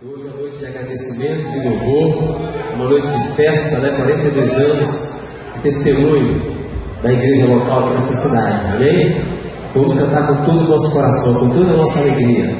Hoje é uma noite de agradecimento, de louvor, uma noite de festa, 42 anos, de testemunho da igreja local aqui nessa cidade, amém? Vamos cantar com todo o nosso coração, com toda a nossa alegria.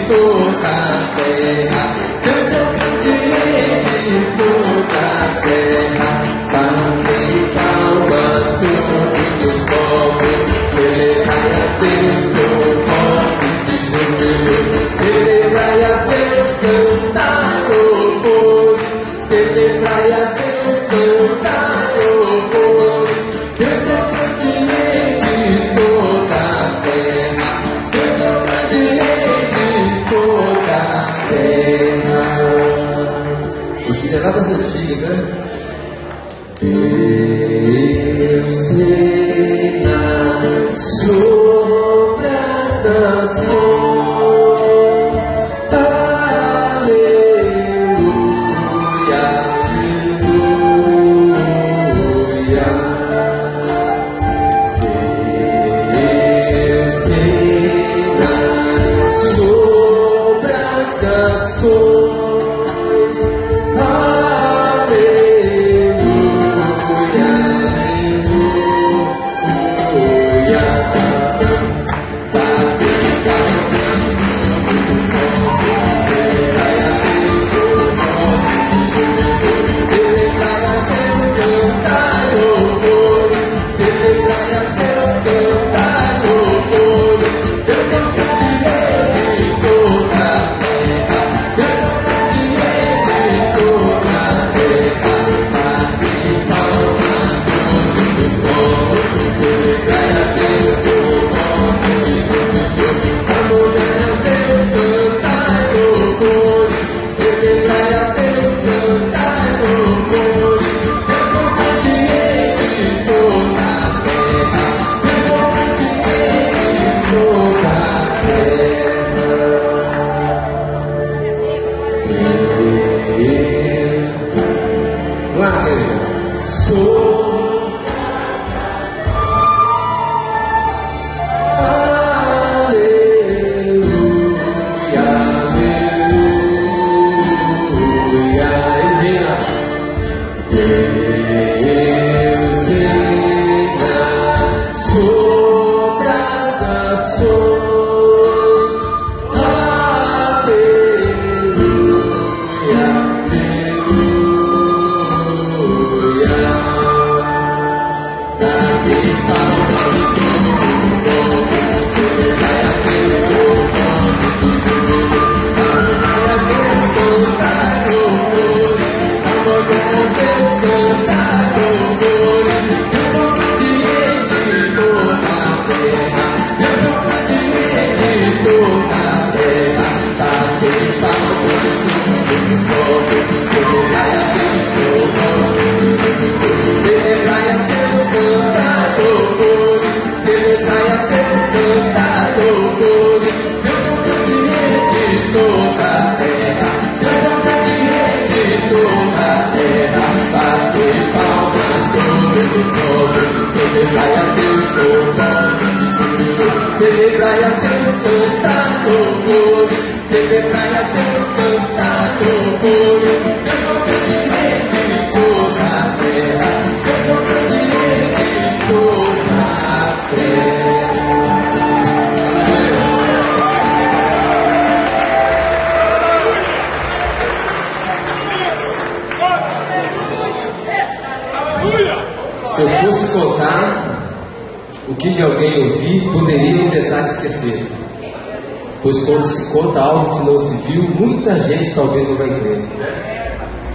Toda a terra, Deus é o grande rei de toda a terra. antigas, né? Deus reina sobre as nações, aleluia, aleluia. Deus reina sobre as nações. Celebrai a Deus, cantar louvores. Celebrai a Deus, cantar louvores. Deus é o grande rei de toda a terra. Deus é o grande rei de toda a terra. Se eu fosse contar o que de alguém ouvir, poderia em detalhe esquecer. Pois quando se conta algo que não se viu, muita gente talvez não vai crer.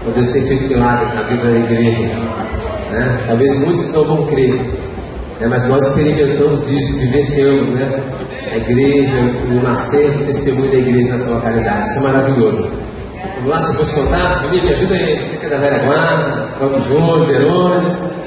Então Deus tem feito milagre na vida da igreja, né? Talvez muitos não vão crer, né? Mas nós experimentamos isso, vivenciamos, né? A igreja, o nascer, o testemunho da igreja nessa localidade. Isso é maravilhoso. Vamos lá, se eu fosse contar, Juninho, me ajuda aí. Você que é da velha guarda, Valdo Júnior, Verônica.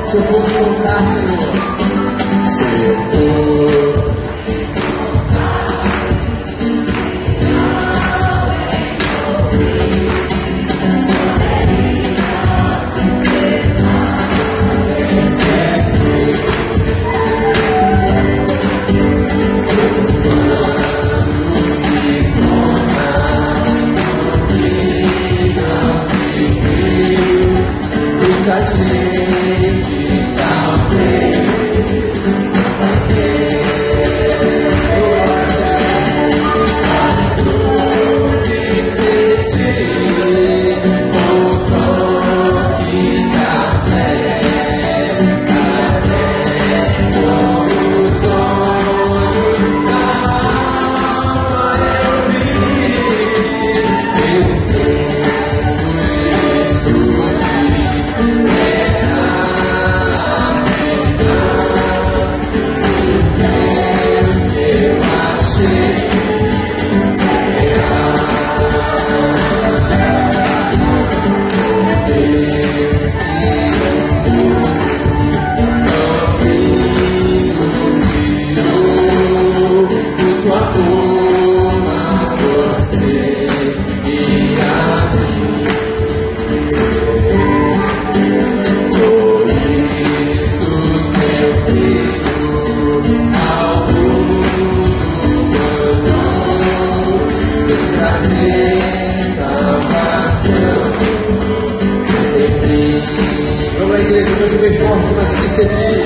Se eu fosse contar, Senhor, se eu for bem forte, mas que sentir.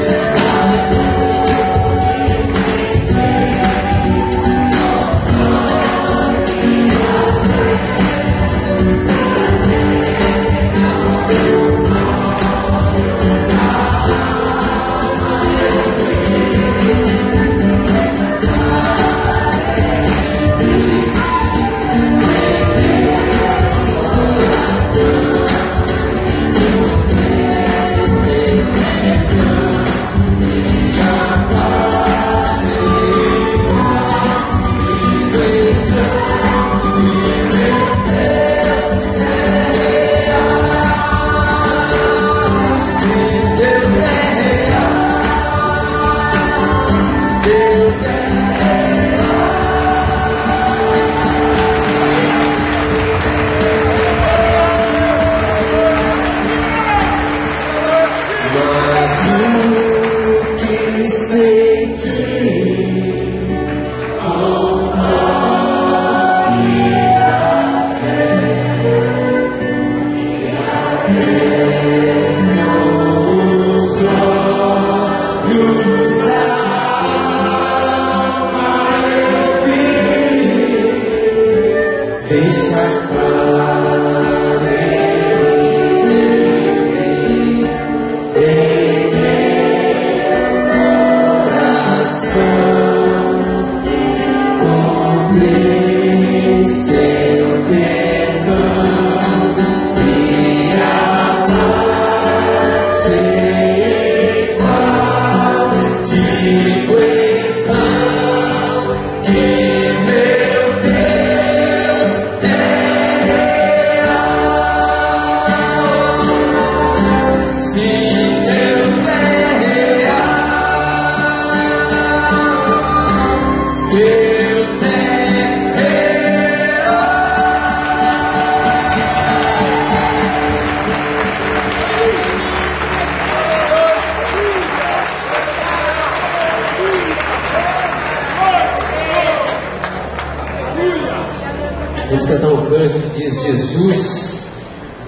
cantar um cântico que diz: Jesus,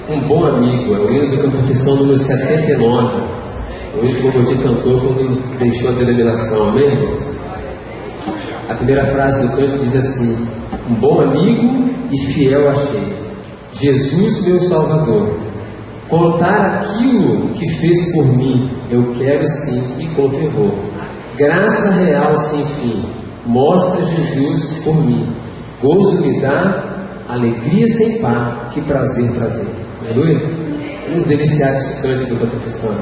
um bom amigo. É o hino da confissão número 79. O hino que o Goti cantou quando deixou a denominação. Amém, irmãos? A primeira frase do cântico diz assim: um bom amigo e fiel achei, Jesus meu Salvador. Contar aquilo que fez por mim, eu quero sim e com fervor. Graça real sem fim, mostra Jesus por mim. Gozo me dá, alegria sem par, que prazer, prazer. Aleluia? Vamos deliciar com esse cântico da confissão.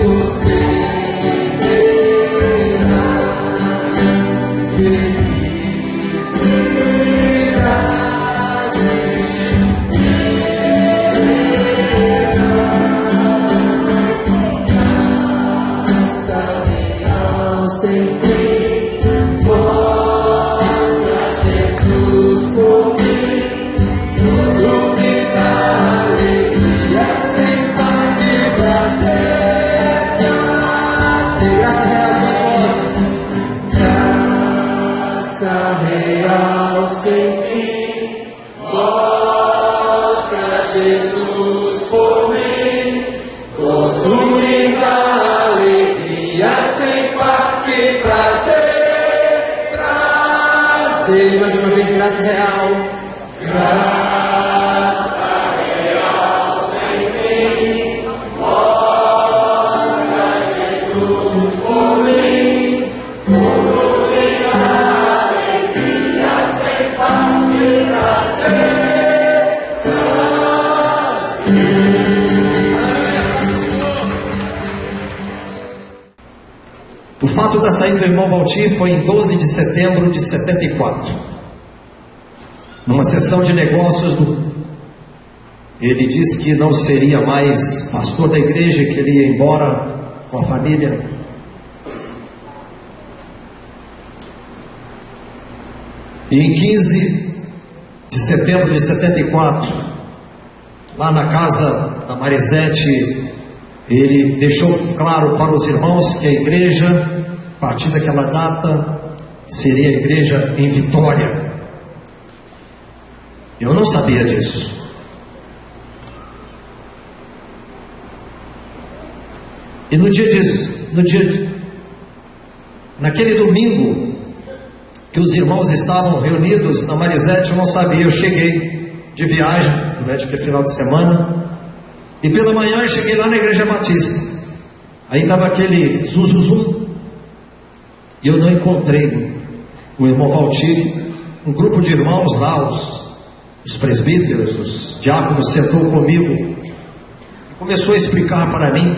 Você graça. Ele mais uma vez, graça real. Graça real sem fim, mostra Jesus por mim, nos deixa alegria sem par de prazer. O fato da saída do irmão Valtir foi em 12 de setembro de 74. Numa sessão de negócios, ele disse que não seria mais pastor da igreja, que ele ia embora com a família. E em 15 de setembro de 74, lá na casa da Marisete, ele deixou claro para os irmãos que a igreja, a partir daquela data, seria a igreja em Vitória. Eu não sabia disso. E naquele domingo, que os irmãos estavam reunidos na Marisete, eu não sabia. Eu cheguei de viagem durante aquele final de semana, e pela manhã eu cheguei lá na Igreja Batista. Aí estava aquele zum, e eu não encontrei o irmão Valtir. Um grupo de irmãos lá, os presbíteros, os diáconos, sentou comigo e começou a explicar para mim,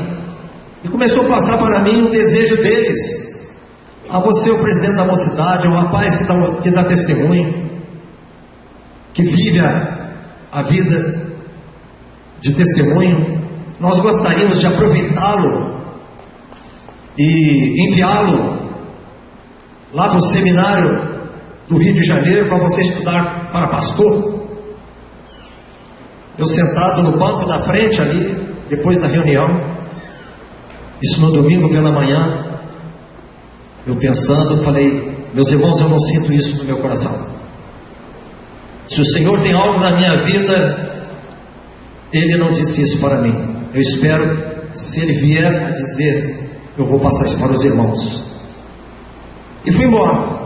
e começou a passar para mim o desejo deles. Você é o presidente da mocidade, é um rapaz que dá testemunho, que vive a vida de testemunho. Nós gostaríamos de aproveitá-lo e enviá-lo lá para o seminário do Rio de Janeiro para você estudar para pastor. Eu sentado no banco da frente ali, depois da reunião, isso no domingo pela manhã, eu pensando, falei: meus irmãos, eu não sinto isso no meu coração. Se o Senhor tem algo na minha vida, Ele não disse isso para mim. Eu espero que, se Ele vier a dizer, eu vou passar isso para os irmãos. E fui embora.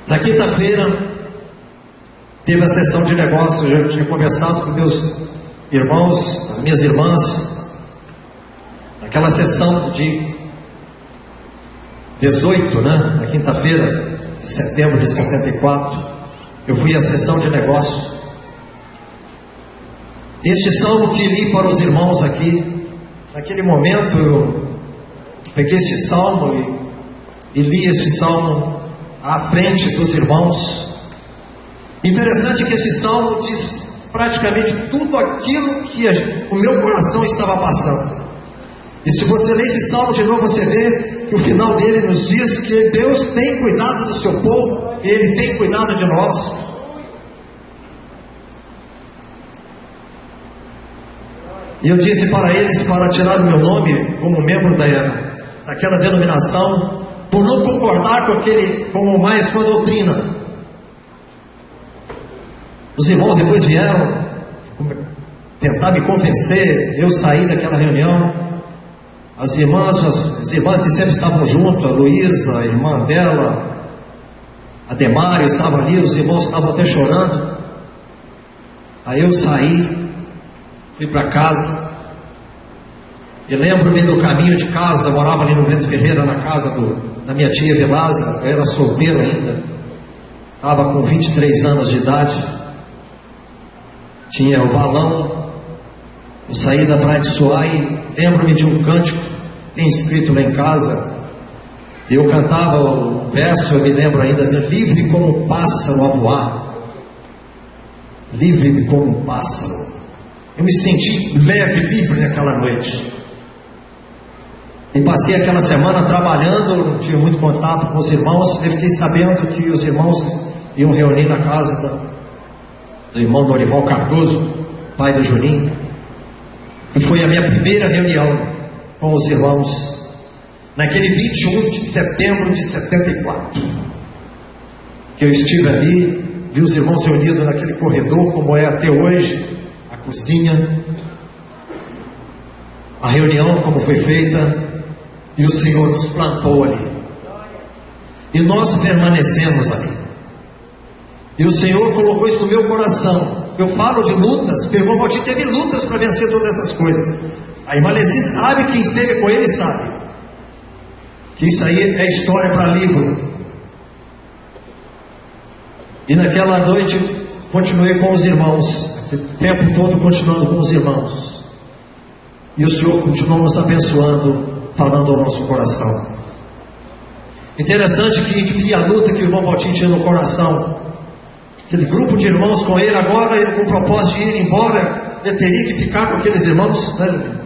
Na quinta-feira teve a sessão de negócios. Eu já tinha conversado com meus irmãos, as minhas irmãs. Naquela sessão de 18, na quinta-feira de setembro de 74, eu fui à sessão de negócios. Este salmo que li para os irmãos aqui, naquele momento eu peguei este salmo e li este salmo à frente dos irmãos. Interessante que este salmo diz praticamente tudo aquilo que o meu coração estava passando. E se você ler esse salmo de novo, você vê que o final dele nos diz que Deus tem cuidado do seu povo, e Ele tem cuidado de nós. E eu disse para eles para tirar o meu nome como membro daquela denominação, por não concordar com a doutrina. Os irmãos depois vieram tentar me convencer. Eu saí daquela reunião. As irmãs que sempre estavam junto, a Luísa, a irmã dela, a Demário, estavam ali. Os irmãos estavam até chorando. Aí eu saí, fui para casa, e lembro-me do caminho de casa. Eu morava ali no Bento Ferreira, na casa da minha tia Velázia. Eu era solteiro ainda, estava com 23 anos de idade, tinha o valão. Eu saí da praia de Soá e lembro-me de um cântico que tem escrito lá em casa. Eu cantava o verso, eu me lembro ainda, dizendo: livre como um pássaro a voar, livre como um pássaro. Eu me senti leve, livre naquela noite. E passei aquela semana trabalhando, não tinha muito contato com os irmãos. Eu fiquei sabendo que os irmãos iam reunir na casa do irmão Dorival Cardoso, pai do Juninho. E foi a minha primeira reunião com os irmãos, naquele 21 de setembro de 74, que eu estive ali, vi os irmãos reunidos naquele corredor, como é até hoje, a cozinha, a reunião como foi feita, e o Senhor nos plantou ali. E nós permanecemos ali. E o Senhor colocou isso no meu coração. Eu falo de lutas, o irmão Valdir teve lutas para vencer todas essas coisas. A irmã Lesi sabe, quem esteve com ele sabe, que isso aí é história para livro. E naquela noite continuei com os irmãos, o tempo todo continuando com os irmãos. E o Senhor continuou nos abençoando, falando ao nosso coração. Interessante que via a luta que o irmão Valtinho tinha no coração. Aquele grupo de irmãos com ele, agora ele com o propósito de ir embora, ele teria que ficar com aqueles irmãos, né?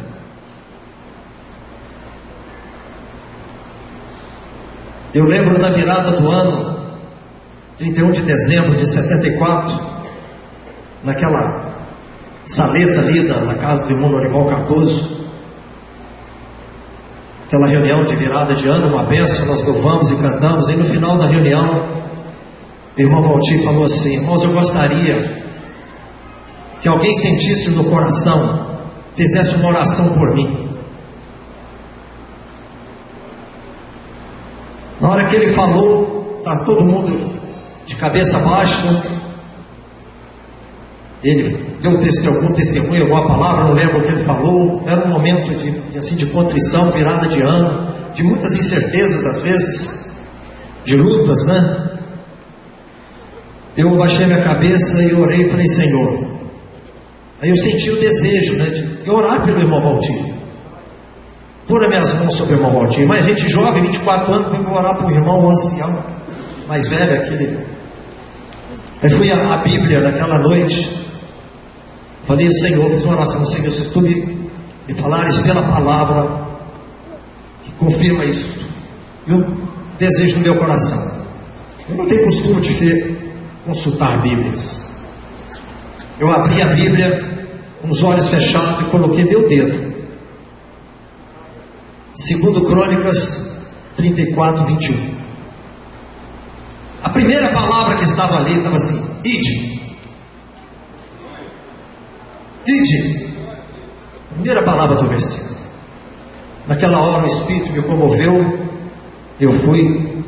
Eu lembro da virada do ano 31 de dezembro de 74, naquela saleta ali na casa do irmão Norival Cardoso, aquela reunião de virada de ano, uma bênção, nós louvamos e cantamos, e no final da reunião, o irmão Valtir falou assim: irmãos, eu gostaria que alguém sentisse no coração, fizesse uma oração por mim. Na hora que ele falou, está todo mundo de cabeça baixa. Ele deu algum testemunho, alguma palavra, não lembro o que ele falou. Era um momento de contrição, virada de ano, de muitas incertezas às vezes, de lutas, né? Eu baixei minha cabeça e orei e falei: Senhor. Aí eu senti o desejo, né, de orar pelo irmão Valtir. Pôr minhas mãos sobre o irmão Valtir. Mas gente jovem, 24 anos, eu vou orar para o irmão ancião, mais velho, aquele. Aí fui à Bíblia naquela noite. Falei: Senhor, fiz uma oração, Senhor, se tu me falares pela palavra que confirma isso. E o desejo no meu coração. Eu não tenho costume de consultar Bíblias. Eu abri a Bíblia com os olhos fechados e coloquei meu dedo. 2 Crônicas 34, 21. A primeira palavra que estava ali estava assim: ide. Ide. Primeira palavra do versículo. Naquela hora o Espírito me comoveu. Eu fui,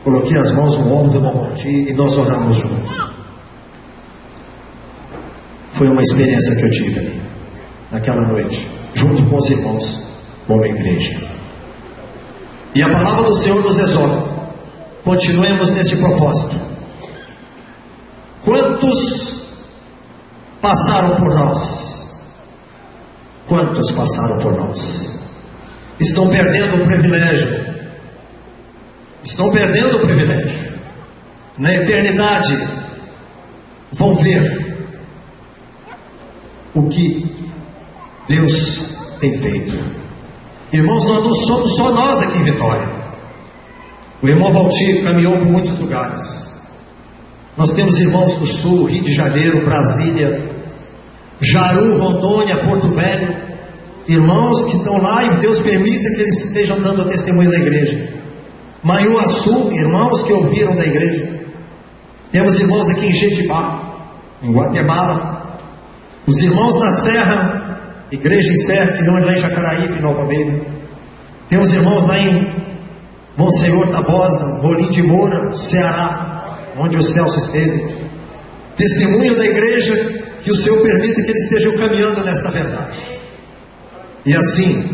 coloquei as mãos no ombro do irmão Valtir e nós oramos juntos. Foi uma experiência que eu tive ali, naquela noite, junto com os irmãos, como igreja. E a palavra do Senhor nos exorta: continuemos nesse propósito. Quantos passaram por nós? Quantos passaram por nós? Estão perdendo o privilégio. Estão perdendo o privilégio. Na eternidade vão ver o que Deus tem feito. Irmãos, nós não somos só nós aqui em Vitória. O irmão Valtir caminhou por muitos lugares. Nós temos irmãos do Sul, Rio de Janeiro, Brasília, Jaru, Rondônia, Porto Velho, irmãos que estão lá e Deus permita que eles estejam dando testemunho da igreja. Manhuaçu, irmãos que ouviram da igreja. Temos irmãos aqui em Jetibá, em Guatemala. Os irmãos na Serra, igreja em Serra, que reúne lá em Jacaraípe, Nova Almeida. Temos irmãos lá em Monsenhor Tabosa, Rolim de Moura, Ceará, onde o Celso esteve. Testemunho da igreja, que o Senhor permita que eles estejam caminhando nesta verdade. E assim,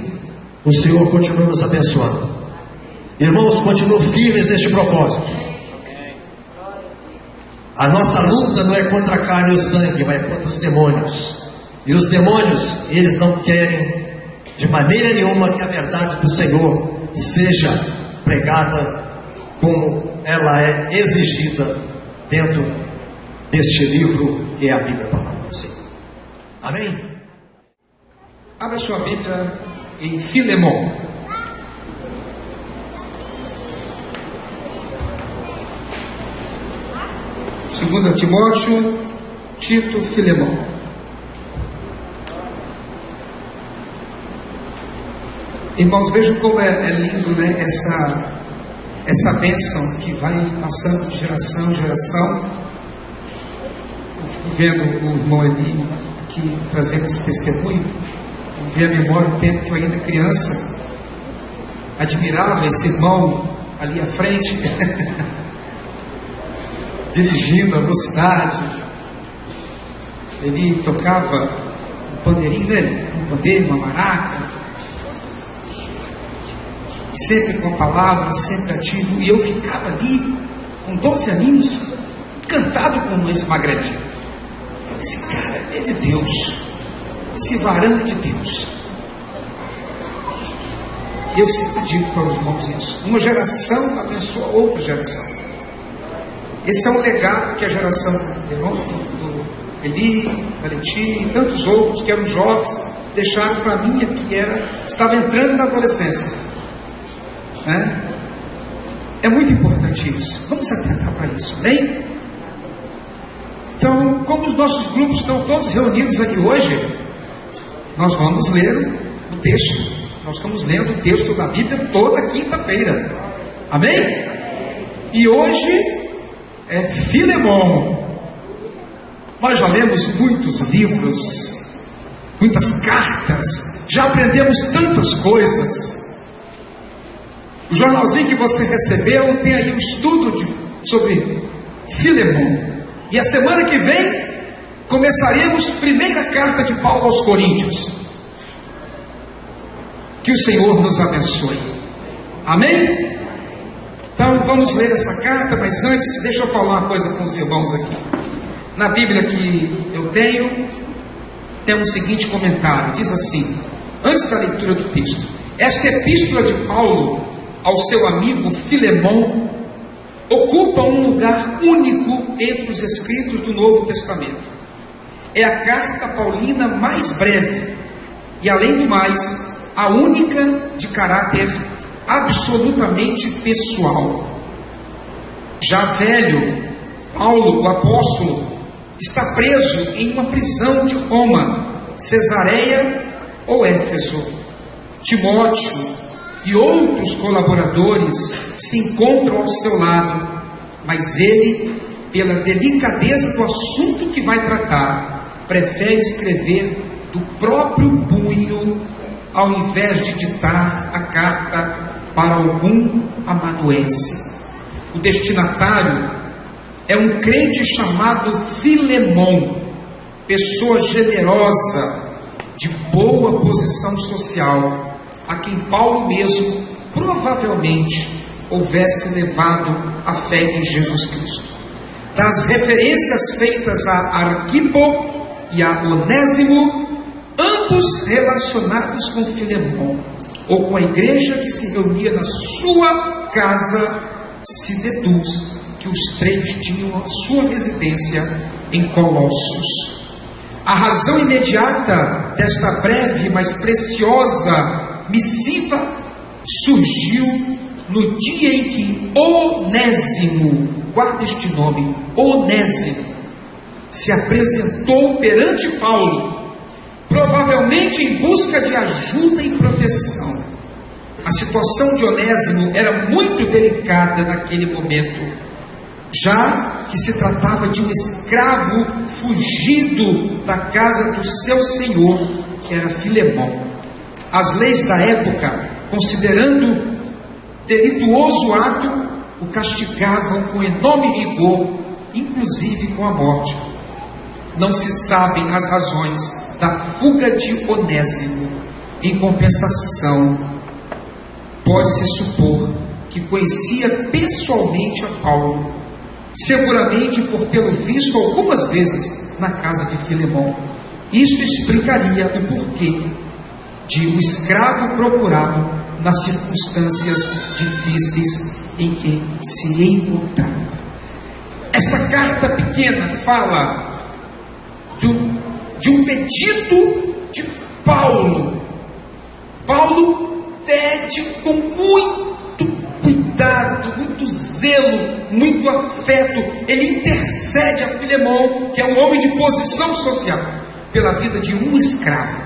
o Senhor continua nos abençoando. Irmãos, continuam firmes neste propósito. A nossa luta não é contra a carne e o sangue, mas é contra os demônios. E os demônios, eles não querem de maneira nenhuma que a verdade do Senhor seja pregada como ela é exigida dentro deste livro que é a Bíblia, a palavra do Senhor. Amém? Abra sua Bíblia em Filemão. Segundo Timóteo, Tito, Filemão. Irmãos, vejam como é lindo, né? Essa bênção que vai passando de geração em geração. Eu fico vendo o irmão Eli aqui trazendo esse testemunho. Me veio à memória o tempo que eu ainda criança admirava esse irmão ali à frente, dirigindo a velocidade. Ele tocava um pandeirinho, né? Um pandeiro, uma maraca, sempre com a palavra, sempre ativo. E eu ficava ali, com 12 aninhos, encantado com esse magrelinho. Falei, esse cara é de Deus, esse varão é de Deus. E eu sempre digo para os irmãos isso: uma geração abençoa outra geração. Esse é um legado que a geração do Eli, Valentim e tantos outros que eram jovens deixaram para mim, que estava entrando na adolescência. É muito importante isso. Vamos atentar para isso, bem? Então, como os nossos grupos estão todos reunidos aqui hoje, nós vamos ler o texto. Nós estamos lendo o texto da Bíblia toda quinta-feira. Amém? E hoje é Filemon. Nós já lemos muitos livros, muitas cartas, já aprendemos tantas coisas. O jornalzinho que você recebeu tem aí um estudo sobre Filemon. E a semana que vem começaremos a primeira carta de Paulo aos Coríntios. Que o Senhor nos abençoe. Amém? Então vamos ler essa carta, mas antes deixa eu falar uma coisa com os irmãos aqui. Na Bíblia que eu tenho, tem um seguinte comentário, diz assim, antes da leitura do texto: esta epístola de Paulo ao seu amigo Filemon ocupa um lugar único entre os escritos do Novo Testamento. É a carta paulina mais breve e, além do mais, a única de caráter absolutamente pessoal. Já velho, Paulo, o apóstolo, está preso em uma prisão de Roma, Cesareia ou Éfeso. Timóteo e outros colaboradores se encontram ao seu lado, mas ele, pela delicadeza do assunto que vai tratar, prefere escrever do próprio punho, ao invés de ditar a carta para algum amanuense. O destinatário é um crente chamado Filemon, pessoa generosa, de boa posição social, a quem Paulo mesmo provavelmente houvesse levado a fé em Jesus Cristo. Das referências feitas a Arquipo e a Onésimo, ambos relacionados com Filemon, ou com a igreja que se reunia na sua casa, se deduz que os três tinham a sua residência em Colossos. A razão imediata desta breve, mas preciosa missiva surgiu no dia em que Onésimo, guarda este nome, Onésimo, se apresentou perante Paulo, provavelmente em busca de ajuda e proteção. A situação de Onésimo era muito delicada naquele momento, já que se tratava de um escravo fugido da casa do seu senhor, que era Filemon. As leis da época, considerando delituoso ato, o castigavam com enorme rigor, inclusive com a morte. Não se sabem as razões da fuga de Onésimo. Em compensação, pode-se supor que conhecia pessoalmente a Paulo, seguramente por tê-lo visto algumas vezes na casa de Filemon. Isso explicaria o porquê de o escravo procurá-lo nas circunstâncias difíceis em que se encontrava. Esta carta pequena fala de um pedido de Paulo. Paulo pede com muito cuidado, muito zelo, muito afeto. Ele intercede a Filemon, que é um homem de posição social, pela vida de um escravo.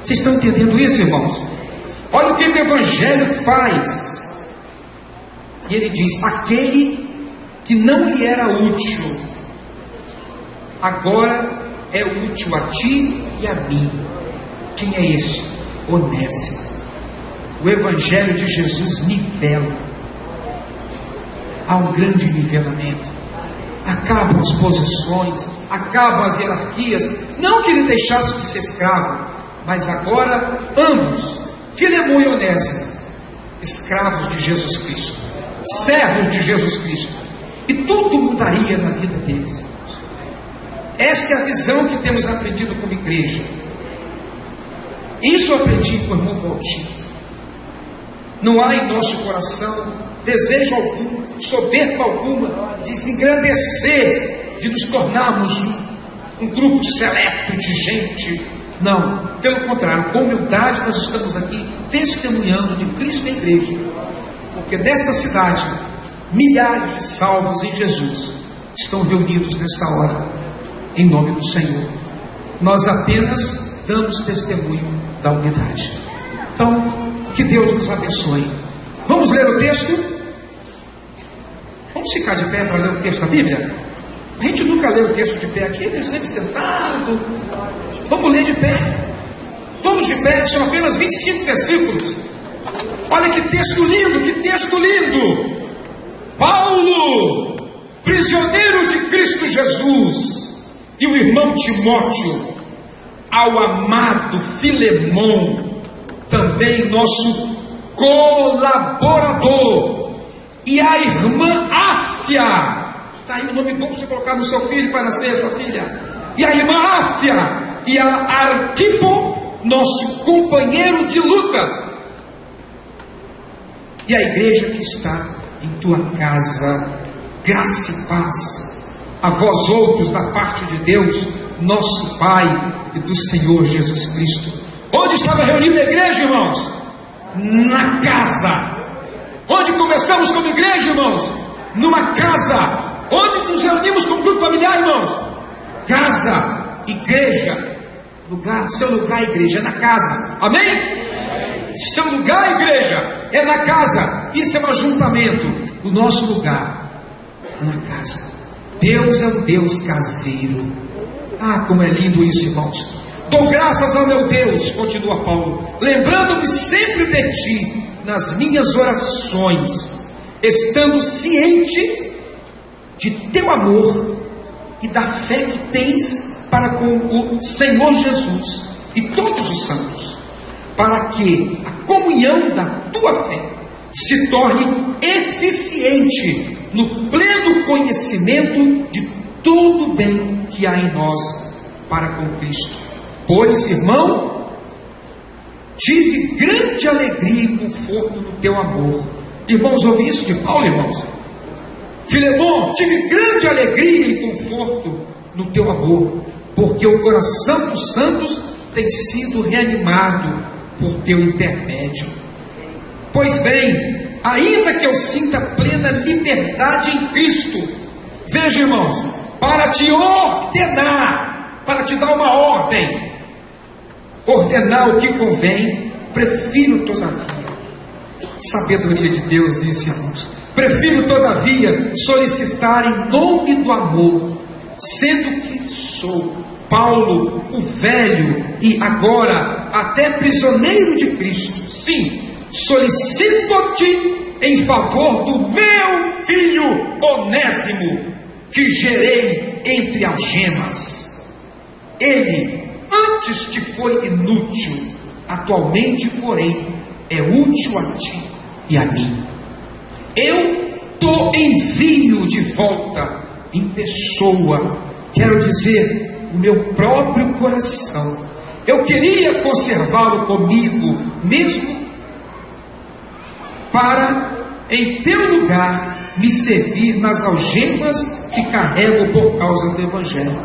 Vocês estão entendendo isso, irmãos? Olha o que o Evangelho faz. E ele diz: aquele que não lhe era útil, agora é útil a ti e a mim. Quem é esse? Onésimo. O Evangelho de Jesus nivela. Há um grande nivelamento. Acabam as posições, acabam as hierarquias. Não que ele deixasse de ser escravo, mas agora ambos, Filemão e Onésimo, escravos de Jesus Cristo, servos de Jesus Cristo. E tudo mudaria na vida deles, irmãos. Esta é a visão que temos aprendido como igreja. Isso eu aprendi com o irmão Valdir. Não há em nosso coração desejo algum, soberba alguma, de se engrandecer, de nos tornarmos um grupo seleto de gente. Não, pelo contrário, com humildade nós estamos aqui testemunhando de Cristo e a igreja, porque nesta cidade milhares de salvos em Jesus estão reunidos nesta hora, em nome do Senhor. Nós apenas damos testemunho da unidade. Então, que Deus nos abençoe. Vamos ler o texto? Vamos ficar de pé para ler o texto da Bíblia? A gente nunca lê o texto de pé aqui, ele é sempre sentado. Vamos ler de pé. Todos de pé, são apenas 25 versículos. Olha que texto lindo, que texto lindo. Paulo, prisioneiro de Cristo Jesus, e o irmão Timóteo, ao amado Filemão, também nosso colaborador, e a irmã Áfia. Está aí um nome bom para você colocar no seu filho para nascer, sua filha. E a irmã Áfia, e a Arquipo, nosso companheiro de lutas, e a igreja que está em tua casa, graça e paz a vós outros da parte de Deus, nosso Pai, e do Senhor Jesus Cristo. Onde estava reunida a igreja, irmãos? Na casa. Onde começamos como igreja, irmãos? Numa casa. Onde nos reunimos como grupo familiar, irmãos? Casa, igreja. Lugar, seu lugar, igreja, é na casa. Amém? Seu lugar, igreja, é na casa. Isso é um ajuntamento. O nosso lugar, na casa. Deus é um Deus caseiro. Ah, como é lindo isso, irmãos. Dou graças ao meu Deus, continua Paulo, lembrando-me sempre de ti nas minhas orações, estando ciente de teu amor e da fé que tens para com o Senhor Jesus e todos os santos, para que a comunhão da tua fé se torne eficiente no pleno conhecimento de todo o bem que há em nós para com Cristo. Pois, irmão, tive grande alegria e conforto no teu amor. Irmãos, ouvi isso de Paulo, irmãos? Filemão, tive grande alegria e conforto no teu amor, porque o coração dos santos tem sido reanimado por teu intermédio. Pois bem, ainda que eu sinta plena liberdade em Cristo, veja, irmãos, para te ordenar, para te dar uma ordem, ordenar o que convém, prefiro todavia, sabedoria de Deus, disse, irmãos, prefiro todavia solicitar em nome do amor, sendo que sou Paulo, o velho e agora até prisioneiro de Cristo, sim, solicito-te em favor do meu filho Onésimo, que gerei entre algemas. Ele antes te foi inútil, atualmente, porém, é útil a ti e a mim. Eu te envio de volta em pessoa, quero dizer, o meu próprio coração. Eu queria conservá-lo comigo mesmo, para em teu lugar me servir nas algemas que carrego por causa do Evangelho.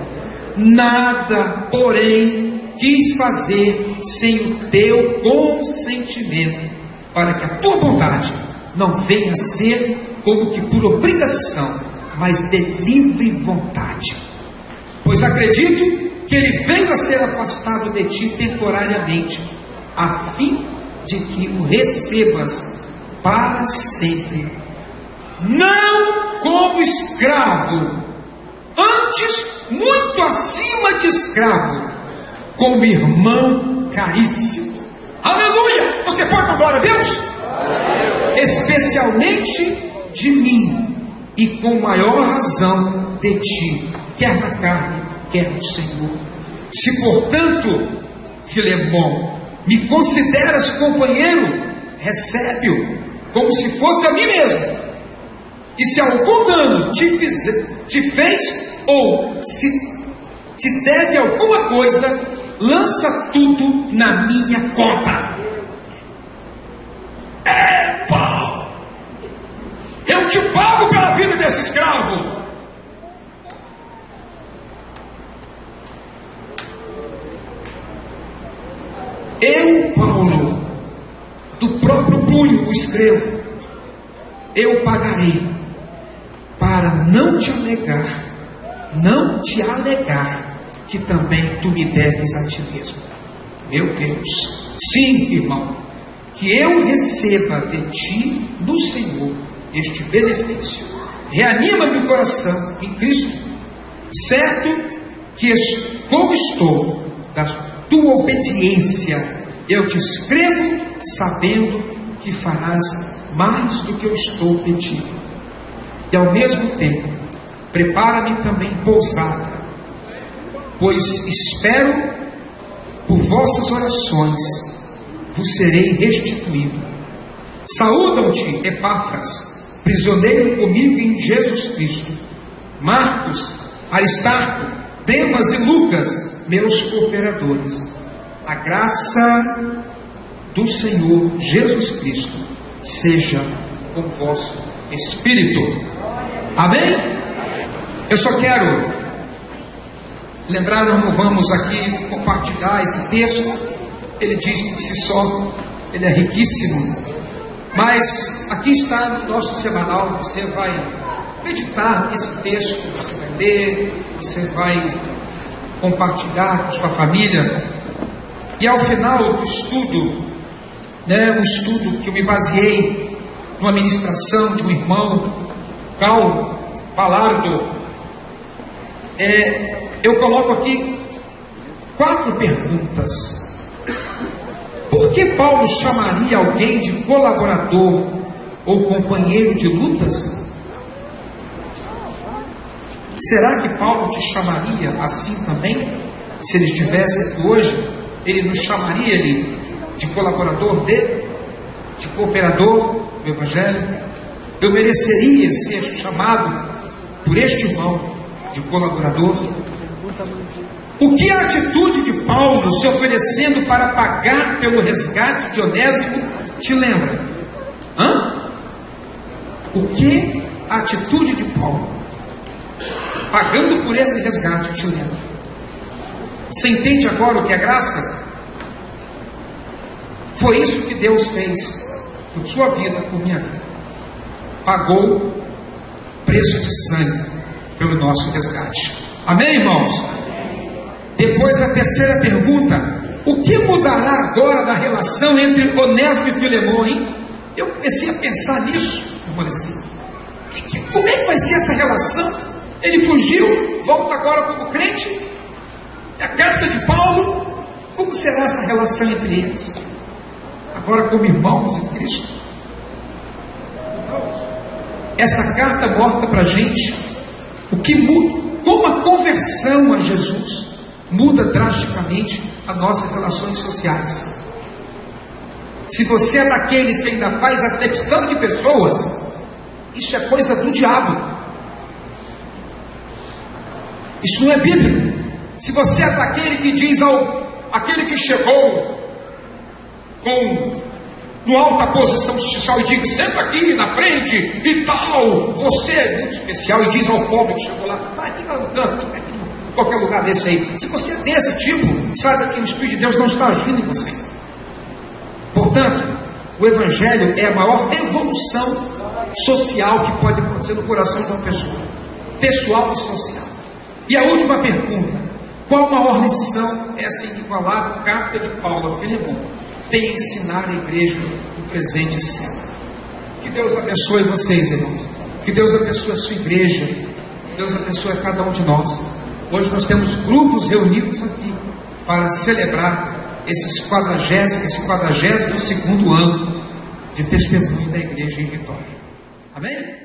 Nada, porém, quis fazer sem o teu consentimento, para que a tua vontade não venha a ser como que por obrigação, mas de livre vontade. Pois acredito que ele veio a ser afastado de ti temporariamente, a fim de que o recebas para sempre, não como escravo, antes muito acima de escravo, como irmão caríssimo. Aleluia! Você pode dar glória a Deus? Especialmente de mim, e com maior razão de ti, quer na carne, quer no Senhor. Se portanto, Filemão, me consideras companheiro, recebe-o como se fosse a mim mesmo. E se algum dano te fez, ou se te deve alguma coisa, lança tudo na minha conta. Epa! Eu te pago pela vida desse escravo. Eu, Paulo, do próprio punho o escrevo: eu pagarei, para não te alegar que também tu me deves a ti mesmo. Meu Deus, sim, irmão, que eu receba de ti no Senhor este benefício. Reanima-me o coração em Cristo, certo que como estou da tua obediência, eu te escrevo sabendo que farás mais do que eu estou pedindo. E ao mesmo tempo, prepara-me também pousada, pois espero por vossas orações vos serei restituído. Saúdam-te, Epáfras, prisioneiro comigo em Jesus Cristo, Marcos, Aristarco, Demas e Lucas, meus cooperadores. A graça do Senhor Jesus Cristo seja com o vosso espírito. Amém? Eu só quero lembrar, nós não vamos aqui compartilhar esse texto. Ele diz por si só, ele é riquíssimo. Mas aqui está no nosso semanal. Você vai meditar nesse texto, você vai ler, você vai compartilhar com sua família. E ao final do estudo, um estudo que eu me baseei numa ministração de um irmão, Paulo Palardo, eu coloco aqui 4 perguntas. Por que Paulo chamaria alguém de colaborador ou companheiro de lutas? Será que Paulo te chamaria assim também? Se ele estivesse aqui hoje, ele nos chamaria de colaborador dele, de cooperador do Evangelho? Eu mereceria ser chamado por este irmão de colaborador? O que a atitude de Paulo se oferecendo para pagar pelo resgate de Onésimo te lembra? O que a atitude de Paulo pagando por esse resgate te lembra? Você entende agora o que é graça? Foi isso que Deus fez por sua vida, por minha vida. Pagou preço de sangue pelo nosso resgate. Amém, irmãos? Depois a terceira pergunta: o que mudará agora na relação entre Onésimo e Filemão, hein? Eu comecei a pensar nisso, irmão Alessi. Como é que vai ser essa relação? Ele fugiu, volta agora como crente. A carta de Paulo, como será essa relação entre eles? Agora como irmãos em Cristo. Esta carta mostra para a gente o que muda, como a conversão a Jesus muda drasticamente as nossas relações sociais. Se você é daqueles que ainda faz acepção de pessoas, isso é coisa do diabo. Isso não é bíblico. Se você é daquele que diz aquele que chegou no alta posição social e diz: senta aqui na frente e tal, você é muito especial, e diz ao pobre que chegou lá: vai, fica no canto, fica aqui, em qualquer lugar desse aí. Se você é desse tipo, saiba que o Espírito de Deus não está agindo em você. Portanto, o Evangelho é a maior revolução social que pode acontecer no coração de uma pessoa, pessoal e social. E a última pergunta: qual a maior lição essa inigualável carta de Paulo a Filemão tem a ensinar a igreja no presente século? Que Deus abençoe vocês, irmãos. Que Deus abençoe a sua igreja. Que Deus abençoe a cada um de nós. Hoje nós temos grupos reunidos aqui para celebrar esse 42º ano de testemunho da igreja em Vitória. Amém?